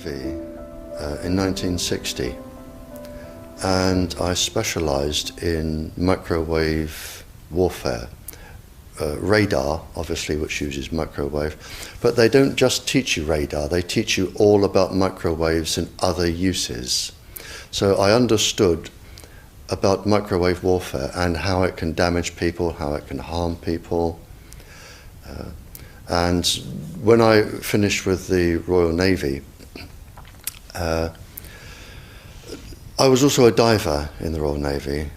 Navy in 1960, and I specialised in microwave warfare. Radar, obviously, which uses microwave, but they don't just teach you radar, they teach you all about microwaves and other uses. So I understood about microwave warfare and how it can damage people, how it can harm people. And when I finished with the Royal Navy, I was also a diver in the Royal Navy,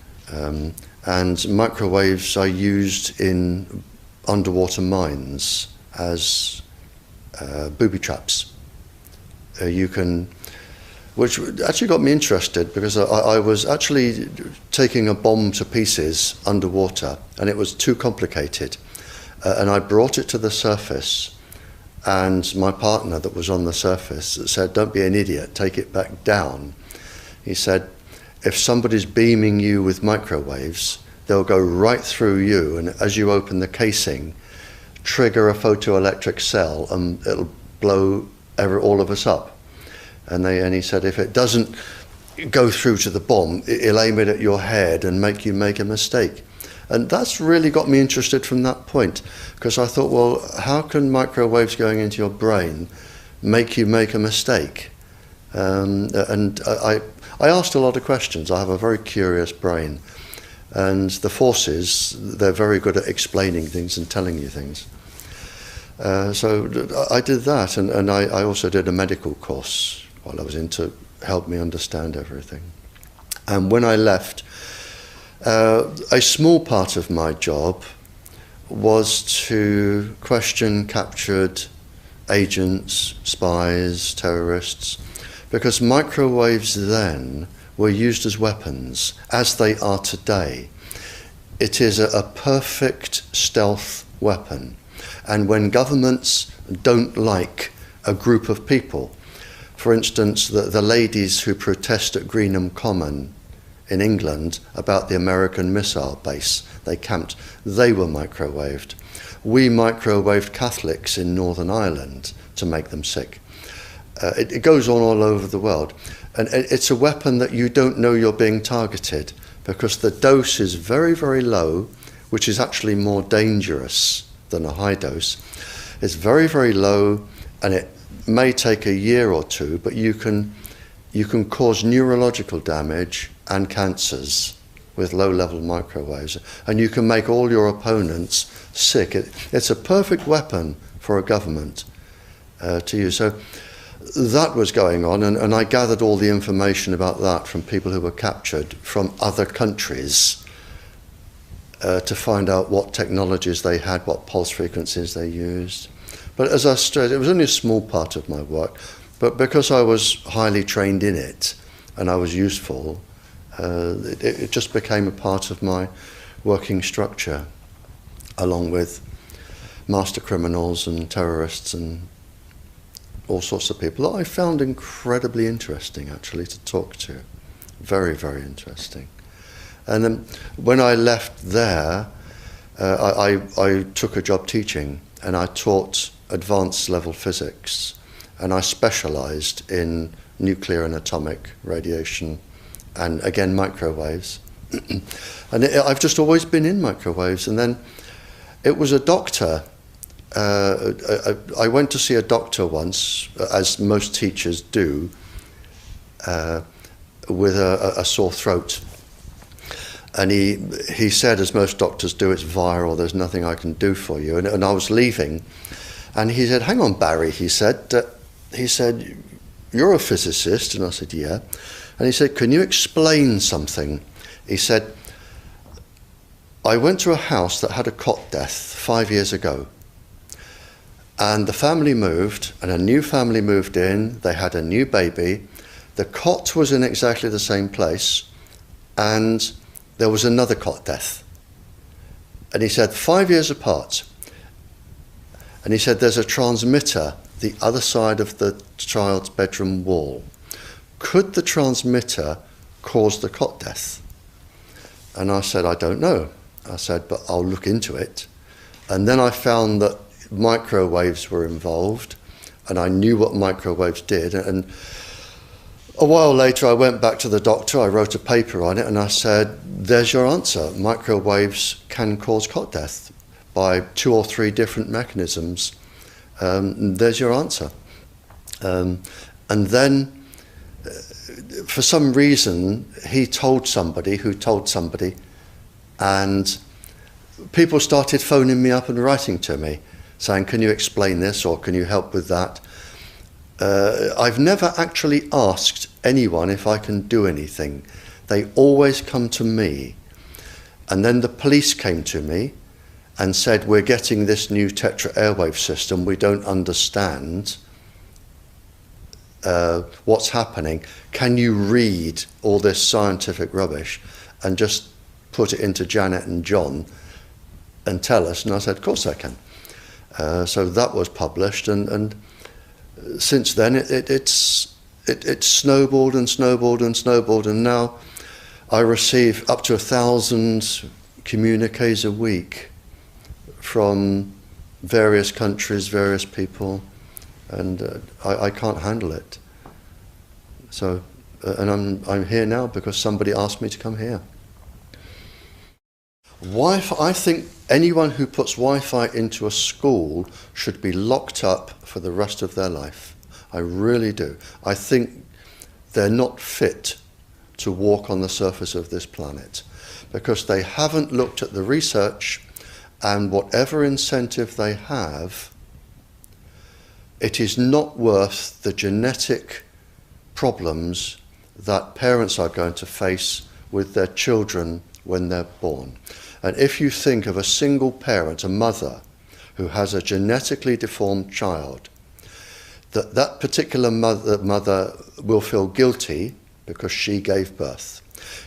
and microwaves are used in underwater mines as booby traps. Which actually got me interested, because I was actually taking a bomb to pieces underwater, and it was too complicated. And I brought it to the surface, and my partner that was on the surface said, "Don't be an idiot, take it back down." He said, "If somebody's beaming you with microwaves, they'll go right through you, and as you open the casing, trigger a photoelectric cell, and it'll blow all of us up." And he said, "If it doesn't go through to the bomb, it'll aim it at your head and make you make a mistake." And that's really got me interested from that point, because I thought, well, how can microwaves going into your brain make you make a mistake? And I asked a lot of questions. I have a very curious brain. And the forces, they're very good at explaining things and telling you things. So I did that, and I also did a medical course while I was in to help me understand everything. And when I left, a small part of my job was to question captured agents, spies, terrorists, because microwaves then were used as weapons, as they are today. It is a perfect stealth weapon. And when governments don't like a group of people, for instance, the ladies who protest at Greenham Common in England about the American missile base they camped, they were microwaved. We microwaved Catholics in Northern Ireland to make them sick. It goes on all over the world. And it's a weapon that you don't know you're being targeted, because the dose is very, very low, which is actually more dangerous than a high dose. It's very, very low, and it may take a year or two, but you can cause neurological damage and cancers with low-level microwaves, and you can make all your opponents sick. It's a perfect weapon for a government to use. So that was going on, and I gathered all the information about that from people who were captured from other countries to find out what technologies they had, what pulse frequencies they used. But as I said, it was only a small part of my work, but because I was highly trained in it and I was useful, it just became a part of my working structure, along with master criminals and terrorists and all sorts of people that I found incredibly interesting, actually, to talk to. Very, very interesting. And then when I left there, I took a job teaching, and I taught advanced level physics, and I specialised in nuclear and atomic radiation, and again microwaves. And I've just always been in microwaves. And then it was a doctor. I went to see a doctor once, as most teachers do, with a sore throat. And he said, as most doctors do, "It's viral, there's nothing I can do for you." And I was leaving, and he said, "Hang on, Barry," he said, "you're a physicist?" And I said, "Yeah." And he said, "Can you explain something?" He said, "I went to a house that had a cot death 5 years ago. And the family moved, and a new family moved in. They had a new baby. The cot was in exactly the same place, and there was another cot death." And he said, 5 years apart. And he said, "There's a transmitter the other side of the child's bedroom wall. Could the transmitter cause the cot death?" And I said, "I don't know." I said, "But I'll look into it." And then I found that microwaves were involved, and I knew what microwaves did. And a while later, I went back to the doctor, I wrote a paper on it, and I said, there's your answer. Microwaves can cause cot death by 2 or 3 different mechanisms. There's your answer. And then, for some reason, he told somebody who told somebody, and people started phoning me up and writing to me, saying, can you explain this, or can you help with that? I've never actually asked anyone if I can do anything. They always come to me. And then the police came to me and said, we're getting this new tetra airwave system, we don't understand what's happening. Can you read all this scientific rubbish and just put it into Janet and John and tell us? And I said, of course I can. So that was published, and since then it's snowballed and snowballed and snowballed, and now I receive up to 1,000 communiques a week from various countries, various people, and I can't handle it. So, and I'm here now because somebody asked me to come here. Wi-Fi, I think anyone who puts Wi-Fi into a school should be locked up for the rest of their life. I really do. I think they're not fit to walk on the surface of this planet because they haven't looked at the research, and whatever incentive they have, it is not worth the genetic problems that parents are going to face with their children when they're born. And if you think of a single parent, a mother, who has a genetically deformed child, that particular mother will feel guilty because she gave birth.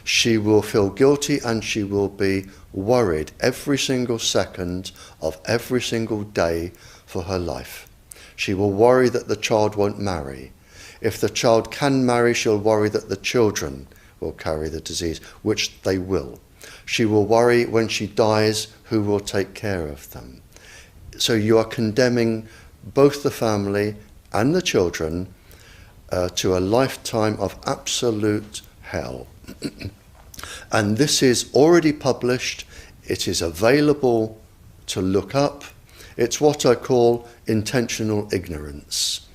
She will feel guilty, and she will be worried every single second of every single day for her life. She will worry that the child won't marry. If the child can marry, she'll worry that the children will carry the disease, which they will. She will worry when she dies who will take care of them. So you are condemning both the family and the children to a lifetime of absolute hell. And this is already published. It is available to look up. It's what I call intentional ignorance.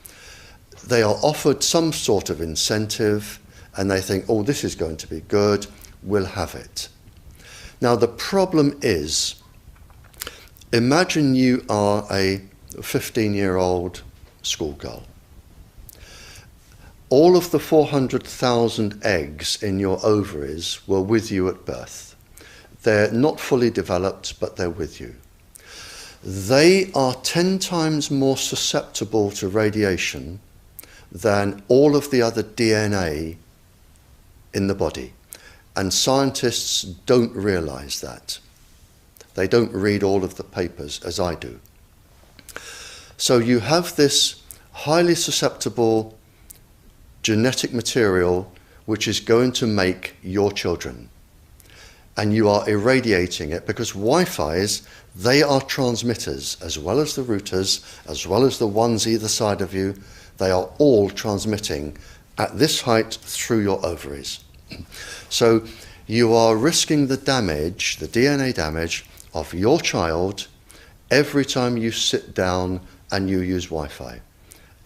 They are offered some sort of incentive, and they think, oh, this is going to be good, we'll have it. Now, the problem is, imagine you are a 15-year-old schoolgirl. All of the 400,000 eggs in your ovaries were with you at birth. They're not fully developed, but they're with you. They are 10 times more susceptible to radiation than all of the other DNA in the body. And scientists don't realize that. They don't read all of the papers as I do. So you have this highly susceptible genetic material which is going to make your children. And you are irradiating it because Wi-Fi's, they are transmitters as well as the routers, as well as the ones either side of you. They are all transmitting at this height through your ovaries. So you are risking the damage, the DNA damage of your child every time you sit down and you use Wi-Fi.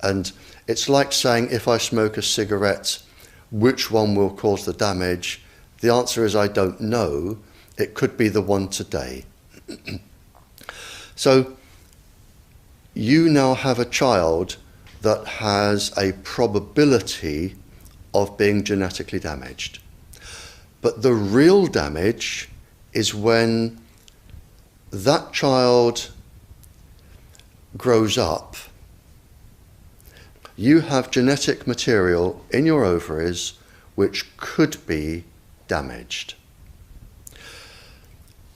And it's like saying, if I smoke a cigarette, which one will cause the damage? The answer is, I don't know. It could be the one today. So you now have a child that has a probability of being genetically damaged. But the real damage is when that child grows up. You have genetic material in your ovaries which could be damaged.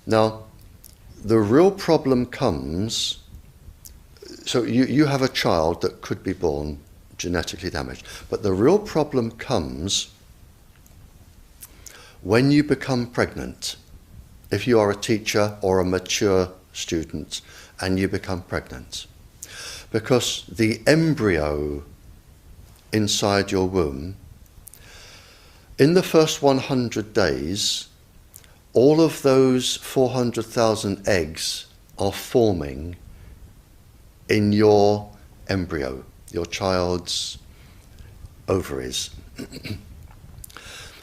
Now, the real problem comes, so you have a child that could be born genetically damaged, but the real problem comes when you become pregnant. If you are a teacher or a mature student and you become pregnant. because the embryo inside your womb, in the first 100 days, all of those 400,000 eggs are forming in your embryo, your child's ovaries.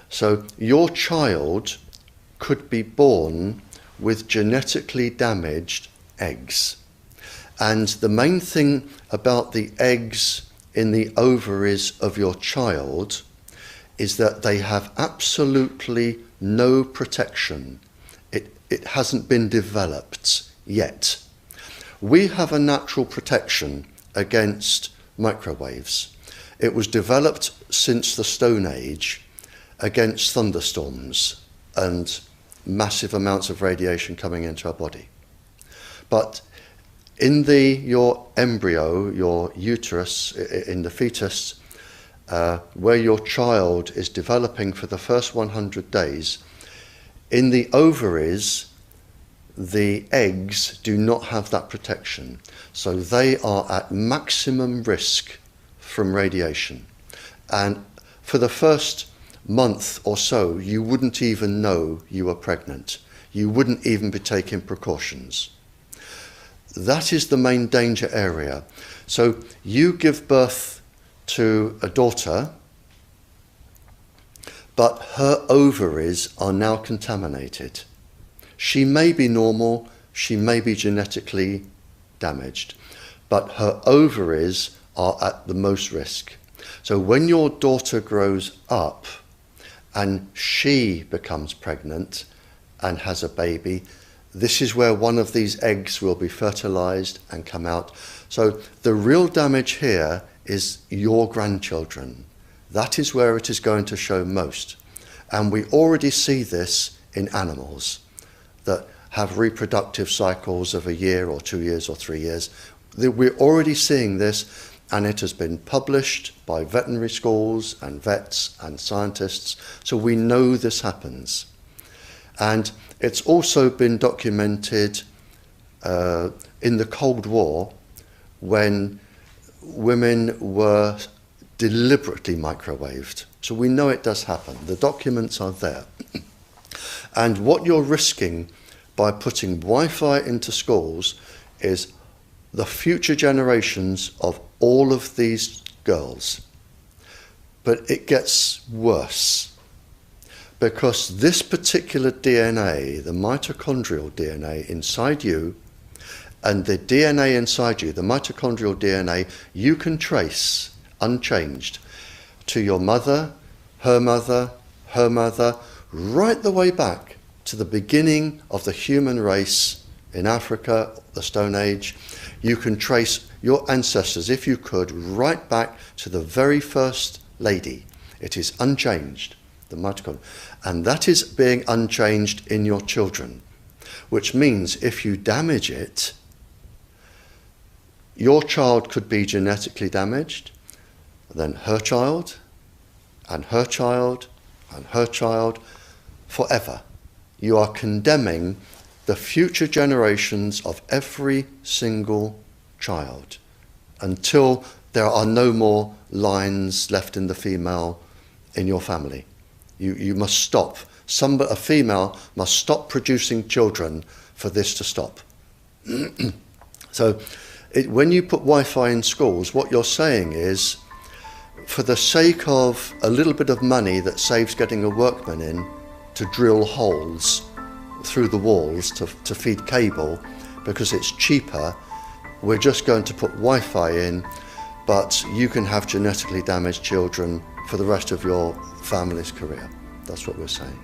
So your child could be born with genetically damaged eggs. And the main thing about the eggs in the ovaries of your child is that they have absolutely no protection. It hasn't been developed yet. We have a natural protection against microwaves. It was developed since the Stone Age against thunderstorms and massive amounts of radiation coming into our body. But in your embryo, your uterus, in the fetus, where your child is developing for the first 100 days, in the ovaries, the eggs do not have that protection. So they are at maximum risk from radiation. And for the first month or so, you wouldn't even know you were pregnant. You wouldn't even be taking precautions. That is the main danger area. So you give birth to a daughter, but her ovaries are now contaminated. She may be normal, she may be genetically damaged, but her ovaries are at the most risk. So when your daughter grows up and she becomes pregnant and has a baby, this is where one of these eggs will be fertilized and come out. So the real damage here is your grandchildren. That is where it is going to show most. And we already see this in animals that have reproductive cycles of a year or 2 years or 3 years. We're already seeing this, and it has been published by veterinary schools and vets and scientists, so we know this happens. And it's also been documented in the Cold War, when women were deliberately microwaved. So we know it does happen. The documents are there. And what you're risking by putting Wi-Fi into schools is the future generations of all of these girls. But it gets worse, because this particular DNA, the mitochondrial DNA inside you, and the DNA inside you, the mitochondrial DNA, you can trace unchanged to your mother, her mother, her mother, right the way back to the beginning of the human race in Africa, the Stone Age. You can trace your ancestors, if you could, right back to the very first lady. It is unchanged, the mitochondria. And that is being unchanged in your children, which means if you damage it, your child could be genetically damaged, then her child, and her child, and her child, forever. You are condemning the future generations of every single child until there are no more lines left in the female in your family. You must stop. A female must stop producing children for this to stop. So when you put Wi-Fi in schools, what you're saying is, for the sake of a little bit of money that saves getting a workman in to drill holes through the walls to feed cable, because it's cheaper, we're just going to put Wi-Fi in, but you can have genetically damaged children for the rest of your family's career. That's what we're saying.